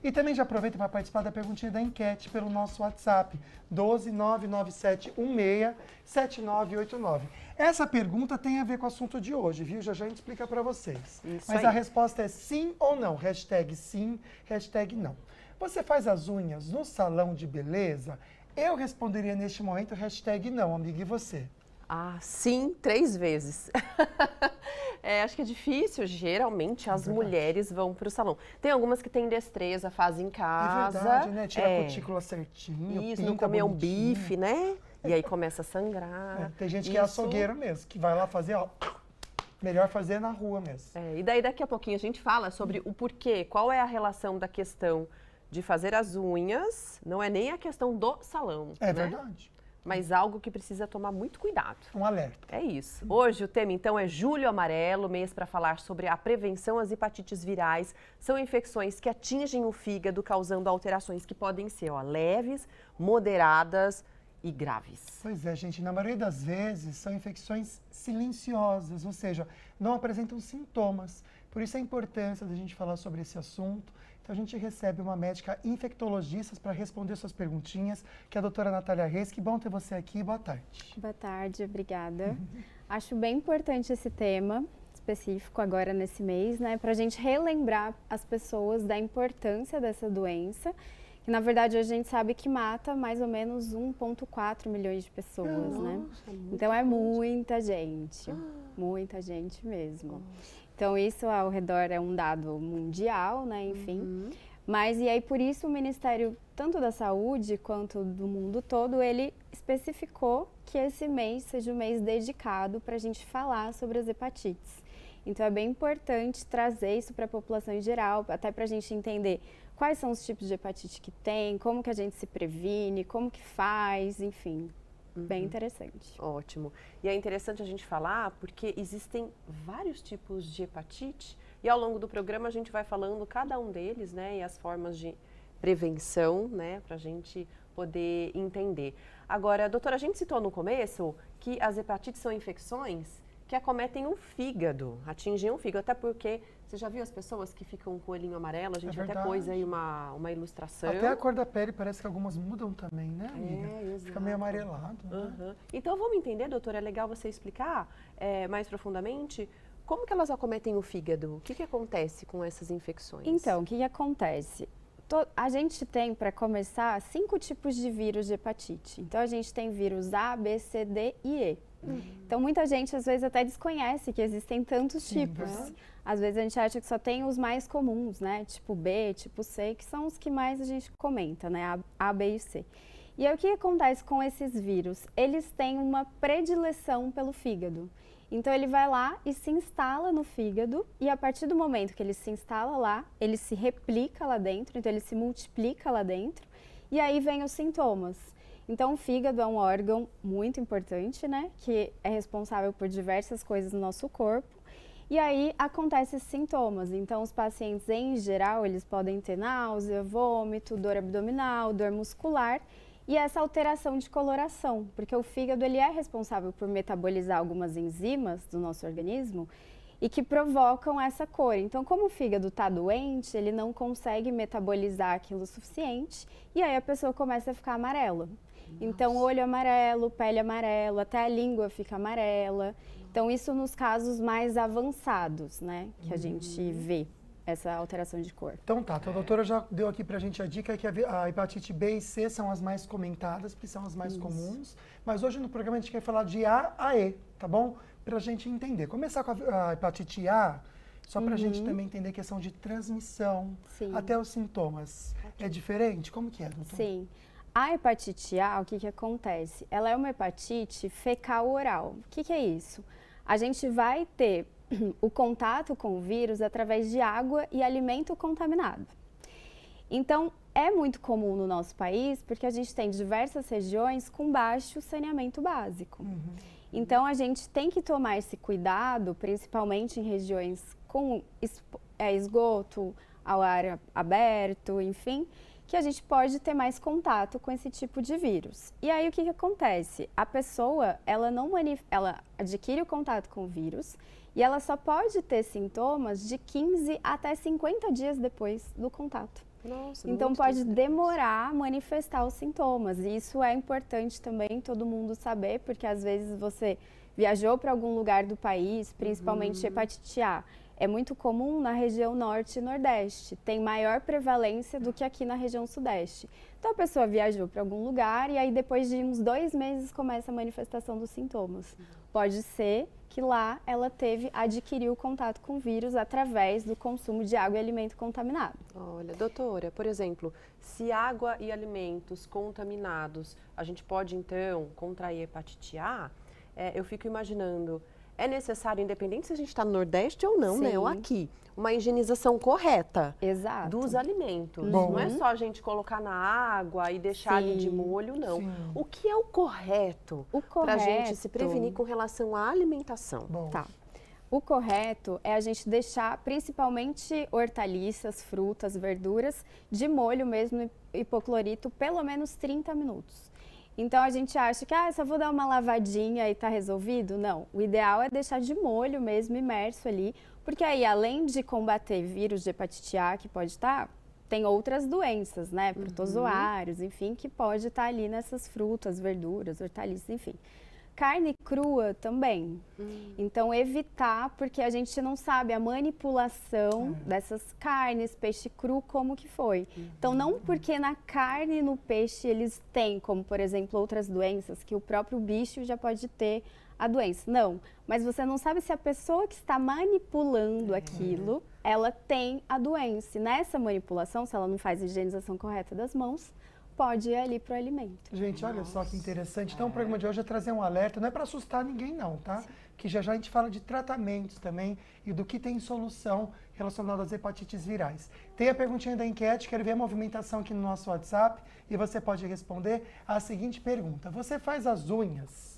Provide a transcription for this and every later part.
E também já aproveita para participar da perguntinha da enquete pelo nosso WhatsApp, 12997167989. Essa pergunta tem a ver com o assunto de hoje, viu? Já a gente explica para vocês. Isso Mas aí. a resposta é sim ou não. Hashtag sim, hashtag não. Você faz as unhas no salão de beleza? Eu responderia neste momento hashtag não, amiga, e você? Ah, sim, 3 vezes. Acho que é difícil, geralmente as mulheres vão para o salão. Tem algumas que têm destreza, fazem em casa. É verdade, né? Tira a cutícula certinho, Isso, pinta não comer um bonitinho. bife, né? E aí começa a sangrar. Tem gente que é açougueiro mesmo, que vai lá fazer, ó, melhor fazer na rua mesmo. E daí daqui a pouquinho a gente fala sobre o porquê, qual é a relação da questão de fazer as unhas, não é nem a questão do salão. É né? verdade. Mas algo que precisa tomar muito cuidado. Um alerta. É isso. Hoje o tema, então, é Julho Amarelo, mês para falar sobre a prevenção às hepatites virais. São infecções que atingem o fígado, causando alterações que podem ser leves, moderadas e graves. Pois é, gente, na maioria das vezes são infecções silenciosas, ou seja, não apresentam sintomas. Por isso a importância da gente falar sobre esse assunto. Então a gente recebe uma médica infectologista para responder suas perguntinhas, que é a doutora Natália Reis. Que bom ter você aqui, boa tarde. Boa tarde, obrigada. Acho bem importante esse tema específico agora nesse mês, né, para a gente relembrar as pessoas da importância dessa doença, que na verdade a gente sabe que mata mais ou menos 1,4 milhões de pessoas, né? Então é muita gente mesmo. Então isso ao redor é um dado mundial, né, enfim. Mas e aí por isso o Ministério tanto da Saúde quanto do mundo todo, ele especificou que esse mês seja um mês dedicado para a gente falar sobre as hepatites. Então é bem importante trazer isso para a população em geral, até para a gente entender quais são os tipos de hepatite que tem, como que a gente se previne, como que faz, enfim. Bem interessante. Ótimo. E é interessante a gente falar porque existem vários tipos de hepatite e ao longo do programa a gente vai falando cada um deles, né, e as formas de prevenção, né, para a gente poder entender. Agora, doutora, a gente citou no começo que as hepatites são infecções que acometem o fígado, atingem o fígado, até porque você já viu as pessoas que ficam com o olhinho amarelo? A gente até pôs aí uma ilustração. Até a cor da pele parece que algumas mudam também, né, amiga? Exato. Fica meio amarelado. Né? Então vamos entender, doutora, é legal você explicar mais profundamente como que elas acometem o fígado? O que acontece com essas infecções? Então, o que acontece? A gente tem, para começar, 5 tipos de vírus de hepatite. Então, a gente tem vírus A, B, C, D e E. Então, muita gente, às vezes, até desconhece que existem tantos tipos. Às vezes, a gente acha que só tem os mais comuns, né? Tipo B, tipo C, que são os que mais a gente comenta, né? A, B e C. E aí, o que acontece com esses vírus? Eles têm uma predileção pelo fígado. Então, ele vai lá e se instala no fígado, e a partir do momento que ele se instala lá, ele se replica lá dentro, então ele se multiplica lá dentro, e aí vem os sintomas. Então, o fígado é um órgão muito importante, né, que é responsável por diversas coisas no nosso corpo, e aí acontecem esses sintomas. Então, os pacientes, em geral, eles podem ter náusea, vômito, dor abdominal, dor muscular, e essa alteração de coloração, porque o fígado ele é responsável por metabolizar algumas enzimas do nosso organismo e que provocam essa cor. Então, como o fígado está doente, ele não consegue metabolizar aquilo o suficiente e aí a pessoa começa a ficar amarela. Então, olho amarelo, pele amarela, até a língua fica amarela. Então, isso nos casos mais avançados, né, que a gente vê essa alteração de cor. Então tá, a doutora já deu aqui pra gente a dica que a hepatite B e C são as mais comentadas, porque são as mais comuns. Mas hoje no programa a gente quer falar de A a E, tá bom? Pra gente entender. Começar com a hepatite A, só pra gente também entender a questão de transmissão, até os sintomas. É diferente? Como que é, doutora? Sim. A hepatite A, o que acontece? Ela é uma hepatite fecal oral. O que é isso? A gente vai ter o contato com o vírus através de água e alimento contaminado. Então, é muito comum no nosso país, porque a gente tem diversas regiões com baixo saneamento básico. Então, a gente tem que tomar esse cuidado, principalmente em regiões com esgoto, ao ar aberto, enfim, que a gente pode ter mais contato com esse tipo de vírus. E aí, o que acontece? A pessoa, ela adquire o contato com o vírus, e ela só pode ter sintomas de 15 até 50 dias depois do contato. Nossa, Então muito pode tempo demorar a manifestar os sintomas. E isso é importante também todo mundo saber, porque às vezes você viajou para algum lugar do país, principalmente hepatite A. É muito comum na região norte e nordeste, tem maior prevalência do que aqui na região sudeste. Então a pessoa viajou para algum lugar e aí depois de uns 2 meses começa a manifestação dos sintomas. Pode ser que lá ela adquiriu contato com o vírus através do consumo de água e alimento contaminado. Olha, doutora, por exemplo, se água e alimentos contaminados, a gente pode então contrair hepatite A, eu fico imaginando, é necessário, independente se a gente está no Nordeste ou não, né, ou aqui, uma higienização correta dos alimentos. Bom. Não é só a gente colocar na água e deixar ali de molho, não. Sim. O que é o correto para a gente se prevenir com relação à alimentação? Bom. Tá. O correto é a gente deixar principalmente hortaliças, frutas, verduras de molho mesmo no hipoclorito pelo menos 30 minutos. Então a gente acha que só vou dar uma lavadinha e tá resolvido? Não, o ideal é deixar de molho mesmo, imerso ali, porque aí além de combater vírus de hepatite A que pode estar, tem outras doenças, né, protozoários, enfim, que pode estar ali nessas frutas, verduras, hortaliças, enfim. Carne crua também. Então, evitar, porque a gente não sabe a manipulação dessas carnes, peixe cru, como que foi. Então, não porque na carne e no peixe eles têm, como, por exemplo, outras doenças, que o próprio bicho já pode ter a doença. Não, mas você não sabe se a pessoa que está manipulando aquilo, ela tem a doença. E nessa manipulação, se ela não faz a higienização correta das mãos, pode ir ali para o alimento. Gente, olha só que interessante. Então, o programa de hoje é trazer um alerta, não é para assustar ninguém não, tá? Que já a gente fala de tratamentos também e do que tem solução relacionada às hepatites virais. Tem a perguntinha da enquete, quero ver a movimentação aqui no nosso WhatsApp e você pode responder a seguinte pergunta. Você faz as unhas?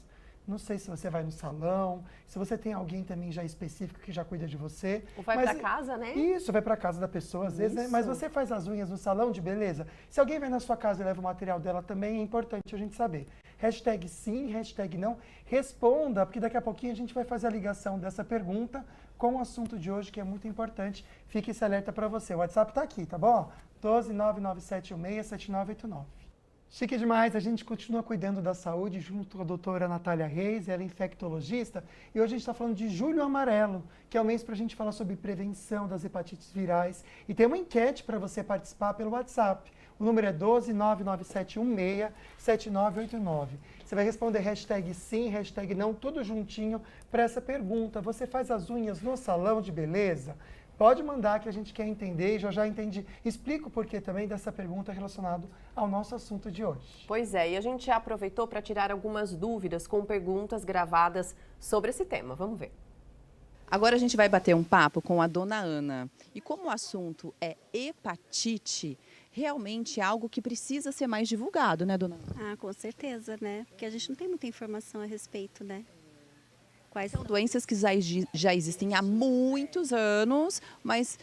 Não sei se você vai no salão, se você tem alguém também já específico que já cuida de você. Ou vai para casa, né? Isso, vai para casa da pessoa às vezes, né? Mas você faz as unhas no salão de beleza? Se alguém vai na sua casa e leva o material dela também, é importante a gente saber. Hashtag sim, hashtag não. Responda, porque daqui a pouquinho a gente vai fazer a ligação dessa pergunta com o assunto de hoje, que é muito importante. Fique esse alerta para você. O WhatsApp está aqui, tá bom? 12997167989. Chique demais, a gente continua cuidando da saúde junto com a doutora Natália Reis, ela é infectologista, e hoje a gente está falando de Julho Amarelo, que é o mês para a gente falar sobre prevenção das hepatites virais. E tem uma enquete para você participar pelo WhatsApp. O número é 12997167989. Você vai responder hashtag sim, hashtag não, tudo juntinho para essa pergunta. Você faz as unhas no salão de beleza? Pode mandar que a gente quer entender e já entendi. Explico o porquê também dessa pergunta relacionada ao nosso assunto de hoje. Pois é, e a gente já aproveitou para tirar algumas dúvidas com perguntas gravadas sobre esse tema. Vamos ver. Agora a gente vai bater um papo com a dona Ana. E como o assunto é hepatite, realmente é algo que precisa ser mais divulgado, né, dona Ana? Com certeza, né? Porque a gente não tem muita informação a respeito, né? Quais São doenças que já existem há muitos anos, mas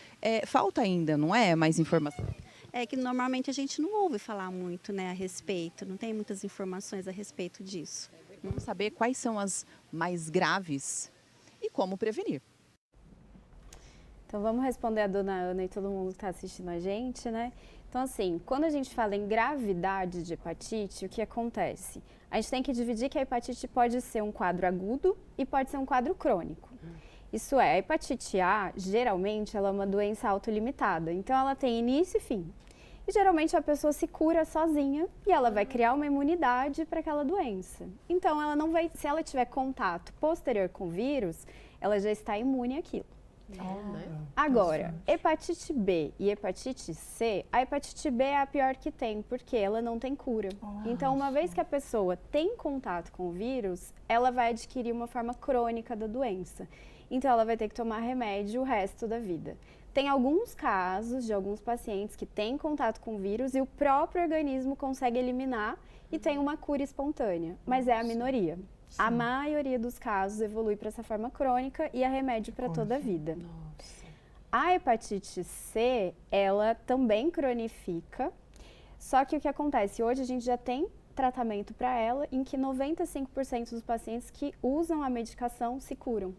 falta ainda, não é? Mais informação. É que normalmente a gente não ouve falar muito, né, a respeito, não tem muitas informações a respeito disso. Vamos saber quais são as mais graves e como prevenir. Então vamos responder a dona Ana e todo mundo que está assistindo a gente, né? Então assim, quando a gente fala em gravidade de hepatite, o que acontece? A gente tem que dividir que a hepatite pode ser um quadro agudo e pode ser um quadro crônico. Isso é, a hepatite A, geralmente, ela é uma doença autolimitada. Então ela tem início e fim. E geralmente a pessoa se cura sozinha e ela vai criar uma imunidade para aquela doença. Então ela não vai, se ela tiver contato posterior com o vírus, ela já está imune àquilo. Agora, hepatite B e hepatite C, a hepatite B é a pior que tem, porque ela não tem cura. Então, uma vez que a pessoa tem contato com o vírus, ela vai adquirir uma forma crônica da doença. Então, ela vai ter que tomar remédio o resto da vida. Tem alguns casos de alguns pacientes que têm contato com o vírus e o próprio organismo consegue eliminar e tem uma cura espontânea, mas é a minoria. A maioria dos casos evolui para essa forma crônica e é remédio para toda a vida. A hepatite C, ela também cronifica, só que o que acontece? Hoje a gente já tem tratamento para ela em que 95% dos pacientes que usam a medicação se curam.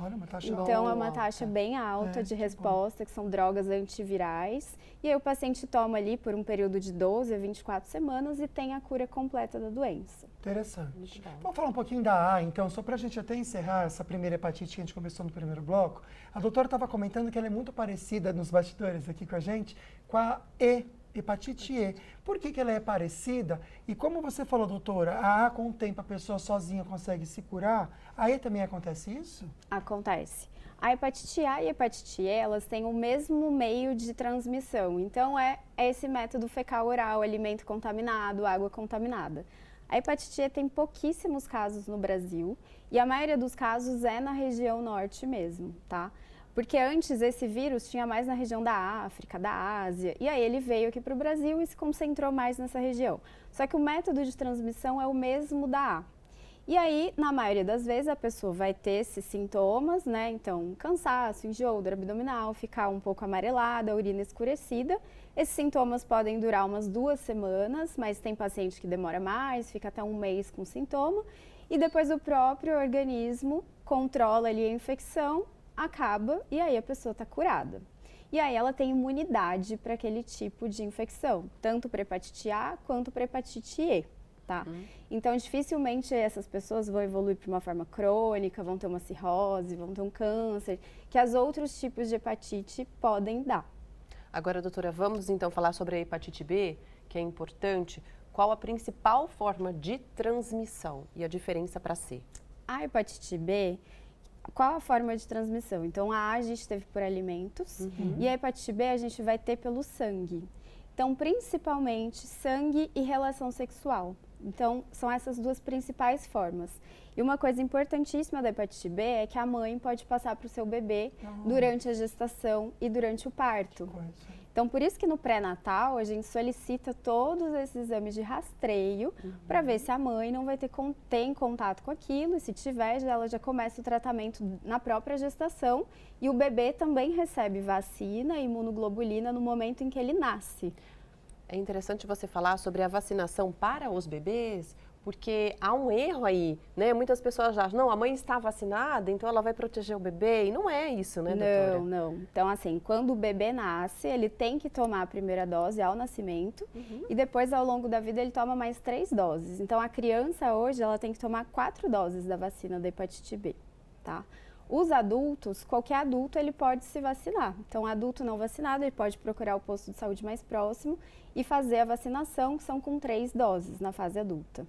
Olha, uma taxa Então, é alta. uma taxa bem alta de que bom. resposta, que são drogas antivirais. E aí o paciente toma ali por um período de 12 a 24 semanas e tem a cura completa da doença. Interessante. Vamos falar um pouquinho da A, então, só para a gente até encerrar essa primeira hepatite que a gente começou no primeiro bloco. A doutora estava comentando que ela é muito parecida nos bastidores aqui com a gente com a E, hepatite E. Por que ela é parecida? E como você falou, doutora, a A com o tempo a pessoa sozinha consegue se curar, a E também acontece isso? Acontece. A hepatite A e a hepatite E, elas têm o mesmo meio de transmissão. Então, é esse método fecal oral, alimento contaminado, água contaminada. A hepatite E tem pouquíssimos casos no Brasil e a maioria dos casos é na região norte mesmo, tá? Porque antes esse vírus tinha mais na região da África, da Ásia, e aí ele veio aqui para o Brasil e se concentrou mais nessa região. Só que o método de transmissão é o mesmo da A. E aí, na maioria das vezes, a pessoa vai ter esses sintomas, né? Então, cansaço, enjoo, dor abdominal, ficar um pouco amarelada, a urina escurecida. Esses sintomas podem durar umas 2 semanas, mas tem paciente que demora mais, fica até um mês com sintoma. E depois o próprio organismo controla ali a infecção, acaba e aí a pessoa está curada. E aí ela tem imunidade para aquele tipo de infecção, tanto para hepatite A quanto para hepatite E. Tá? Então, dificilmente essas pessoas vão evoluir para uma forma crônica, vão ter uma cirrose, vão ter um câncer, que as outros tipos de hepatite podem dar. Agora, doutora, vamos então falar sobre a hepatite B, que é importante. Qual a principal forma de transmissão e a diferença para C? A hepatite B, qual a forma de transmissão? Então, a gente teve por alimentos e a hepatite B a gente vai ter pelo sangue. Então, principalmente sangue e relação sexual. Então, são essas duas principais formas. E uma coisa importantíssima da hepatite B é que a mãe pode passar para o seu bebê durante a gestação e durante o parto. Então, por isso que no pré-natal a gente solicita todos esses exames de rastreio para ver se a mãe não vai ter contato com aquilo e se tiver, ela já começa o tratamento na própria gestação e o bebê também recebe vacina e imunoglobulina no momento em que ele nasce. É interessante você falar sobre a vacinação para os bebês, porque há um erro aí, né? Muitas pessoas já acham, não, a mãe está vacinada, então ela vai proteger o bebê, e não é isso, né, doutora? Não. Então, assim, quando o bebê nasce, ele tem que tomar a primeira dose ao nascimento e depois, ao longo da vida, ele toma mais 3 doses. Então, a criança hoje, ela tem que tomar 4 doses da vacina da hepatite B, tá? Os adultos, qualquer adulto, ele pode se vacinar. Então, adulto não vacinado, ele pode procurar o posto de saúde mais próximo e fazer a vacinação, que são com 3 doses na fase adulta.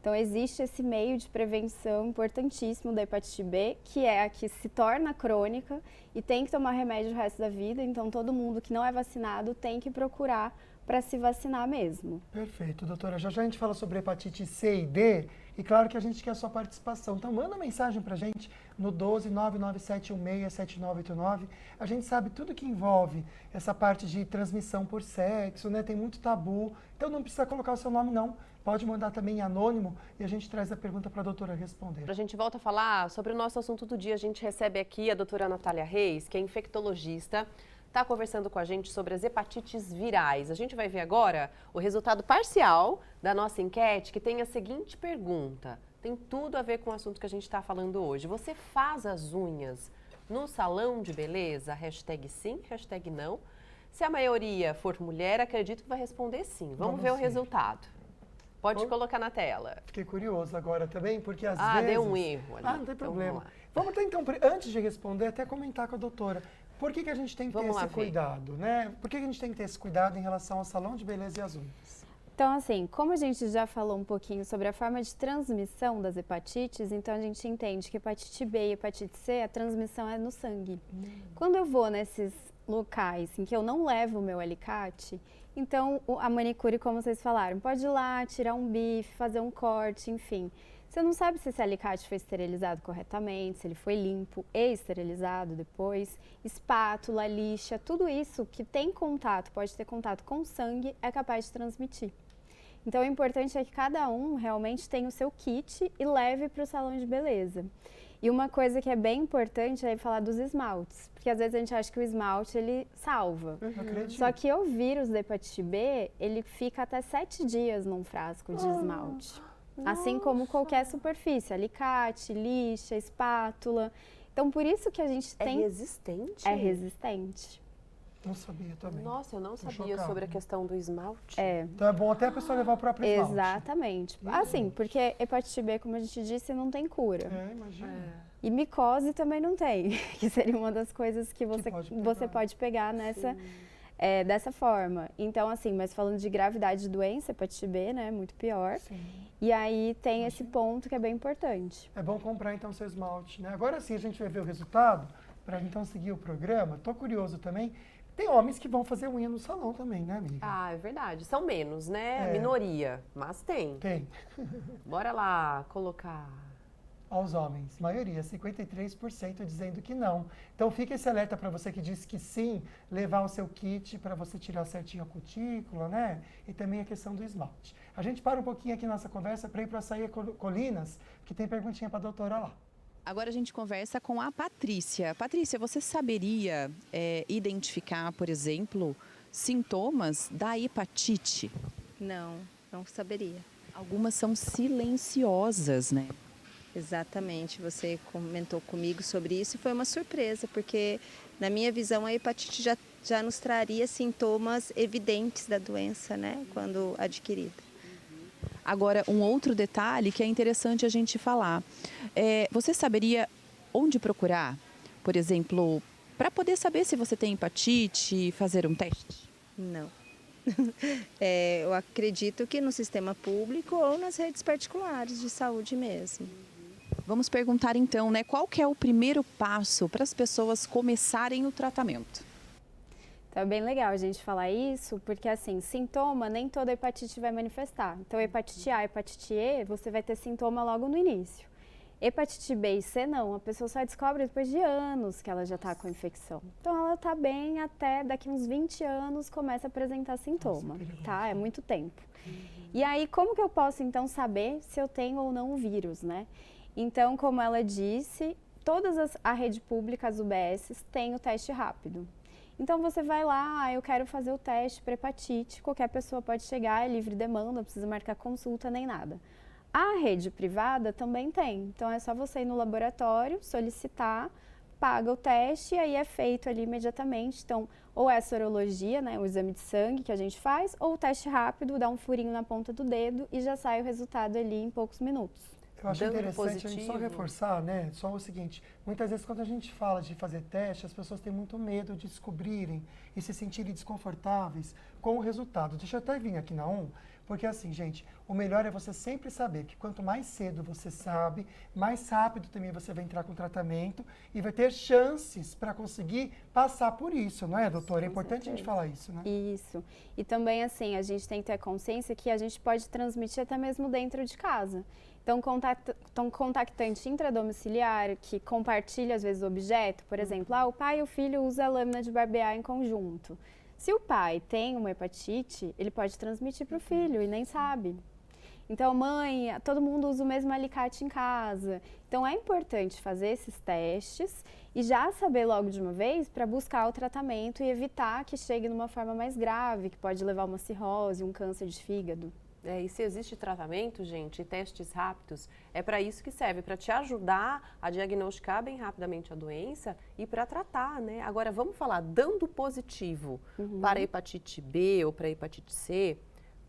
Então, existe esse meio de prevenção importantíssimo da hepatite B, que é a que se torna crônica e tem que tomar remédio o resto da vida. Então, todo mundo que não é vacinado tem que procurar para se vacinar mesmo. Perfeito, doutora. Já a gente fala sobre hepatite C e D e claro que a gente quer a sua participação. Então manda mensagem pra gente no 12 99716 7989. A gente sabe tudo que envolve essa parte de transmissão por sexo, né? Tem muito tabu. Então não precisa colocar o seu nome não. Pode mandar também anônimo e a gente traz a pergunta para a doutora responder. A gente volta a falar sobre o nosso assunto do dia. A gente recebe aqui a doutora Natália Reis, que é infectologista, está conversando com a gente sobre as hepatites virais. A gente vai ver agora o resultado parcial da nossa enquete, que tem a seguinte pergunta. Tem tudo a ver com o assunto que a gente está falando hoje. Você faz as unhas no salão de beleza? Hashtag sim, hashtag não. Se a maioria for mulher, acredito que vai responder sim. Vamos ver o resultado. Pode colocar na tela. Fiquei curioso agora também, porque às vezes... deu um erro ali. Não tem Então, problema. Vamos até então, antes de responder, até comentar com a doutora. Por que a gente tem que ter esse cuidado, né? Por que a gente tem que ter esse cuidado em relação ao salão de beleza e às unhas? Então, assim, como a gente já falou um pouquinho sobre a forma de transmissão das hepatites, então a gente entende que hepatite B e hepatite C, a transmissão é no sangue. Quando eu vou nesses locais em que eu não levo o meu alicate, então a manicure, como vocês falaram, pode ir lá, tirar um bife, fazer um corte, enfim. Você não sabe se esse alicate foi esterilizado corretamente, se ele foi limpo e esterilizado depois. Espátula, lixa, tudo isso que tem contato, pode ter contato com sangue, é capaz de transmitir. Então, o importante é que cada um realmente tenha o seu kit e leve para o salão de beleza. E uma coisa que é bem importante é falar dos esmaltes, porque às vezes a gente acha que o esmalte ele salva. Só que o vírus da hepatite B, ele fica até 7 dias num frasco de esmalte. Assim como qualquer superfície, alicate, lixa, espátula. Então, por isso que a gente É tem... resistente? É resistente. Não sabia também. Nossa, eu não sabia chocado. sobre a questão do esmalte. Então é bom até a pessoa levar o próprio esmalte. Exatamente. Assim, porque hepatite B, como a gente disse, não tem cura. Imagina. E micose também não tem, que seria uma das coisas que você pode pode pegar nessa, dessa forma. Então, assim, mas falando de gravidade de doença, hepatite B, né, muito pior. Sim. E aí tem esse ponto que é bem importante. É bom comprar então seu esmalte, né? Agora sim a gente vai ver o resultado para então seguir o programa. Tô curioso também. Tem homens que vão fazer unha no salão também, né, amiga? Ah, é verdade. São menos, né? É. Minoria, mas tem. Tem. Bora lá colocar. Aos homens, maioria, 53% dizendo que não. Então fica esse alerta para você que disse que sim, levar o seu kit para você tirar certinho a cutícula, né? E também a questão do esmalte. A gente para um pouquinho aqui nossa conversa para ir para a Açaí Colinas, que tem perguntinha para a doutora lá. Agora a gente conversa com a Patrícia. Patrícia, você saberia identificar, por exemplo, sintomas da hepatite? Não, não saberia. Algumas são silenciosas, né? Exatamente, você comentou comigo sobre isso e foi uma surpresa, porque na minha visão a hepatite já nos traria sintomas evidentes da doença, né, quando adquirida. Agora, um outro detalhe que é interessante a gente falar. Você saberia onde procurar, por exemplo, para poder saber se você tem hepatite, fazer um teste? Não. Eu acredito que no sistema público ou nas redes particulares de saúde mesmo. Vamos perguntar então, né, qual que é o primeiro passo para as pessoas começarem o tratamento? Então é bem legal a gente falar isso, porque assim, sintoma nem toda hepatite vai manifestar. Então hepatite A, hepatite E, você vai ter sintoma logo no início. Hepatite B e C não, a pessoa só descobre depois de anos que ela já está com infecção. Então ela está bem até daqui uns 20 anos começa a apresentar sintoma, tá? É muito tempo. E aí como que eu posso então saber se eu tenho ou não o vírus, né? Então, como ela disse, a rede pública, as UBSs, tem o teste rápido. Então você vai lá, eu quero fazer o teste para hepatite, qualquer pessoa pode chegar, é livre demanda, não precisa marcar consulta nem nada. A rede privada também tem, então é só você ir no laboratório, solicitar, paga o teste e aí é feito ali imediatamente. Então, ou é a sorologia, né, o exame de sangue que a gente faz, ou o teste rápido, dá um furinho na ponta do dedo e já sai o resultado ali em poucos minutos. Eu acho Dando interessante a gente só positivo. reforçar, né? Só o seguinte, muitas vezes quando a gente fala de fazer teste, as pessoas têm muito medo de descobrirem e se sentirem desconfortáveis com o resultado. Deixa eu até vir aqui na porque assim, gente, o melhor é você sempre saber que quanto mais cedo você sabe, mais rápido também você vai entrar com o tratamento e vai ter chances para conseguir passar por isso, não é, doutora? É importante a gente falar isso, né? Isso. E também, assim, a gente tem que ter consciência que a gente pode transmitir até mesmo dentro de casa. Então, contactante intradomiciliar, que compartilha, às vezes, o objeto, por exemplo, o pai e o filho usam a lâmina de barbear em conjunto. Se o pai tem uma hepatite, ele pode transmitir para o filho e nem sabe. Então, mãe, todo mundo usa o mesmo alicate em casa. Então, é importante fazer esses testes e já saber logo de uma vez para buscar o tratamento e evitar que chegue numa forma mais grave, que pode levar a uma cirrose, um câncer de fígado. E se existe tratamento, gente, testes rápidos, é para isso que serve, para te ajudar a diagnosticar bem rapidamente a doença e para tratar, né? Agora, vamos falar, dando positivo para a hepatite B ou para a hepatite C,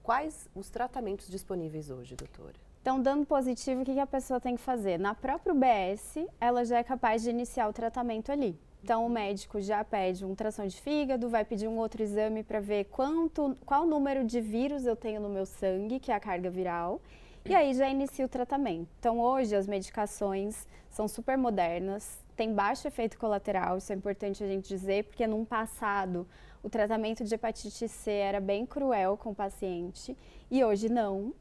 quais os tratamentos disponíveis hoje, doutora? Então, dando positivo, o que a pessoa tem que fazer? Na própria UBS, ela já é capaz de iniciar o tratamento ali. Então, o médico já pede uma ultrassom de fígado, vai pedir um outro exame para ver qual número de vírus eu tenho no meu sangue, que é a carga viral, e aí já inicia o tratamento. Então, hoje, as medicações são super modernas, tem baixo efeito colateral, isso é importante a gente dizer, porque num passado, o tratamento de hepatite C era bem cruel com o paciente, e hoje não.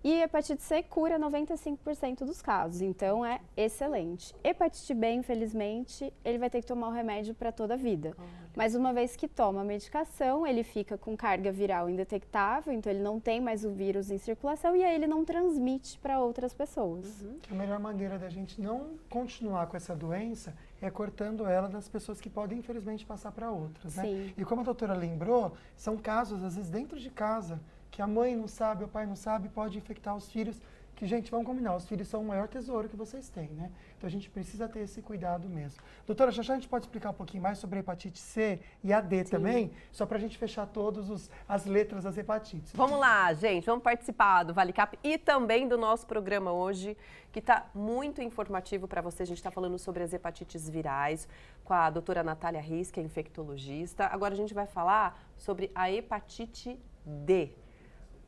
E hepatite C cura 95% dos casos, então é excelente. Hepatite B, infelizmente, ele vai ter que tomar o remédio para toda a vida. Mas uma vez que toma a medicação, ele fica com carga viral indetectável, então ele não tem mais o vírus em circulação e aí ele não transmite para outras pessoas. A melhor maneira da gente não continuar com essa doença é cortando ela das pessoas que podem, infelizmente, passar para outras, né? Sim. E como a doutora lembrou, são casos, às vezes, dentro de casa, que a mãe não sabe, o pai não sabe, pode infectar os filhos que, gente, vamos combinar, os filhos são o maior tesouro que vocês têm, né? Então a gente precisa ter esse cuidado mesmo. Doutora, já a gente pode explicar um pouquinho mais sobre a hepatite C e a D também, só para a gente fechar todas as letras das hepatites. Vamos lá, gente, vamos participar do ValeCap e também do nosso programa hoje, que está muito informativo para você. A gente está falando sobre as hepatites virais com a doutora Natália Riz, que é infectologista. Agora a gente vai falar sobre a hepatite D.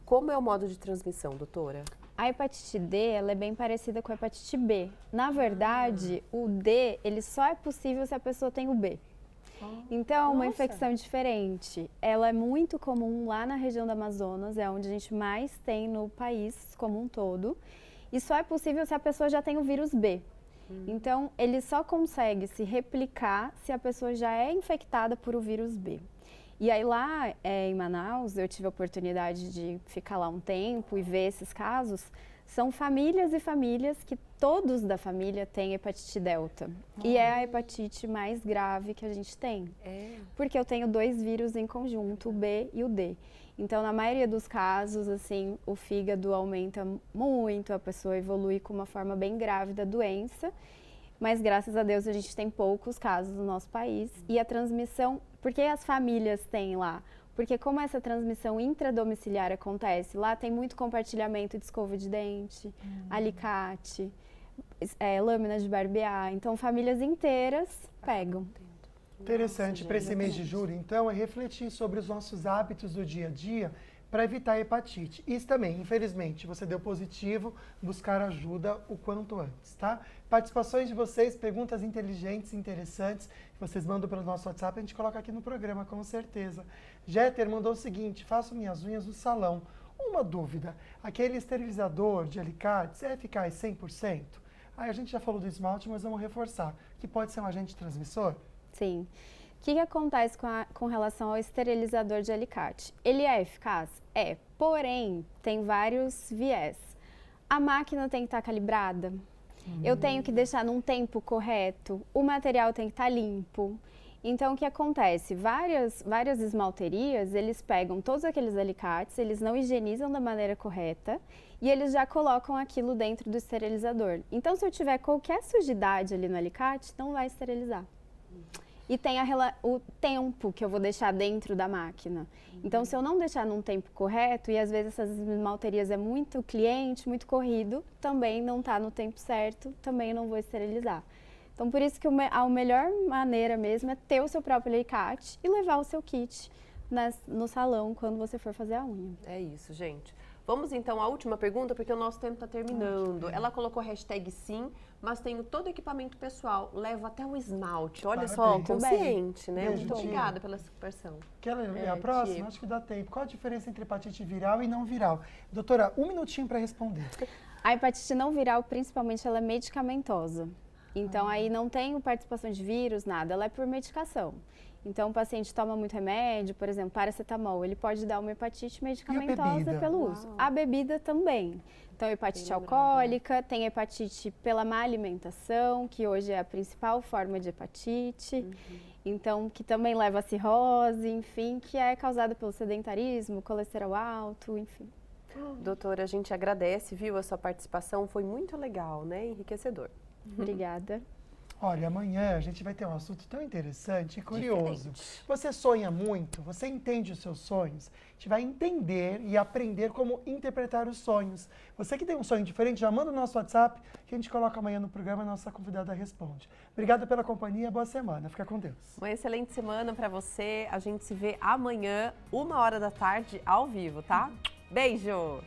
Como é o modo de transmissão, doutora? A hepatite D, ela é bem parecida com a hepatite B. Na verdade, o D, ele só é possível se a pessoa tem o B. Então, uma infecção diferente. Ela é muito comum lá na região do Amazonas, é onde a gente mais tem no país como um todo. E só é possível se a pessoa já tem o vírus B. Então, ele só consegue se replicar se a pessoa já é infectada por o vírus B. E aí lá em Manaus, eu tive a oportunidade de ficar lá um tempo e ver esses casos. São famílias e famílias que todos da família têm hepatite delta. E é a hepatite mais grave que a gente tem. Porque eu tenho 2 vírus em conjunto, o B e o D. Então, na maioria dos casos, assim, o fígado aumenta muito, a pessoa evolui com uma forma bem grave da doença. Mas, graças a Deus, a gente tem poucos casos no nosso país. E a transmissão, por que as famílias têm lá? Porque como essa transmissão intradomiciliar acontece, lá tem muito compartilhamento de escova de dente, alicate, lâminas de barbear. Então, famílias inteiras pegam. Interessante, para esse mês de julho, então, é refletir sobre os nossos hábitos do dia a dia para evitar a hepatite. Isso também, infelizmente, você deu positivo, buscar ajuda o quanto antes, tá? Participações de vocês, perguntas inteligentes, interessantes, que vocês mandam pelo nosso WhatsApp, a gente coloca aqui no programa, com certeza. Jeter mandou o seguinte: faço minhas unhas no salão. Uma dúvida, aquele esterilizador de alicates é eficaz 100%? Aí a gente já falou do esmalte, mas vamos reforçar, que pode ser um agente transmissor? Sim. O que acontece com relação ao esterilizador de alicate? Ele é eficaz? É, porém, tem vários viés. A máquina tem que estar calibrada, eu tenho que deixar num tempo correto, o material tem que estar limpo. Então, o que acontece? Várias esmalterias, eles pegam todos aqueles alicates, eles não higienizam da maneira correta e eles já colocam aquilo dentro do esterilizador. Então, se eu tiver qualquer sujidade ali no alicate, não vai esterilizar. E tem o tempo que eu vou deixar dentro da máquina. Então, se eu não deixar num tempo correto, e às vezes essas esmalterias é muito cliente, muito corrido, também não está no tempo certo, também não vou esterilizar. Então, por isso que a melhor maneira mesmo é ter o seu próprio alicate e levar o seu kit no salão quando você for fazer a unha. É isso, gente. Vamos então à última pergunta, porque o nosso tempo está terminando. Ela colocou hashtag sim, mas tenho todo o equipamento pessoal, levo até o esmalte. Olha só, consciente, né? Beijo, Muito obrigada pela participação. Quer ler a próxima? Tia. Acho que dá tempo. Qual a diferença entre hepatite viral e não viral? Doutora, 1 minutinho para responder. A hepatite não viral, principalmente, ela é medicamentosa. Então, aí não tem participação de vírus, nada. Ela é por medicação. Então, o paciente toma muito remédio, por exemplo, paracetamol, ele pode dar uma hepatite medicamentosa pelo uso. A bebida também. Então, hepatite alcoólica, tem hepatite pela má alimentação, que hoje é a principal forma de hepatite. Então, que também leva a cirrose, enfim, que é causada pelo sedentarismo, colesterol alto, enfim. Doutora, a gente agradece, viu, a sua participação, foi muito legal, né? Enriquecedor. Obrigada. Olha, amanhã a gente vai ter um assunto tão interessante e curioso. Diferente. Você sonha muito, você entende os seus sonhos, a gente vai entender e aprender como interpretar os sonhos. Você que tem um sonho diferente, já manda o nosso WhatsApp que a gente coloca amanhã no programa e a nossa convidada responde. Obrigada pela companhia, boa semana, fica com Deus. Uma excelente semana para você, a gente se vê amanhã, 1h da tarde, ao vivo, tá? Beijo!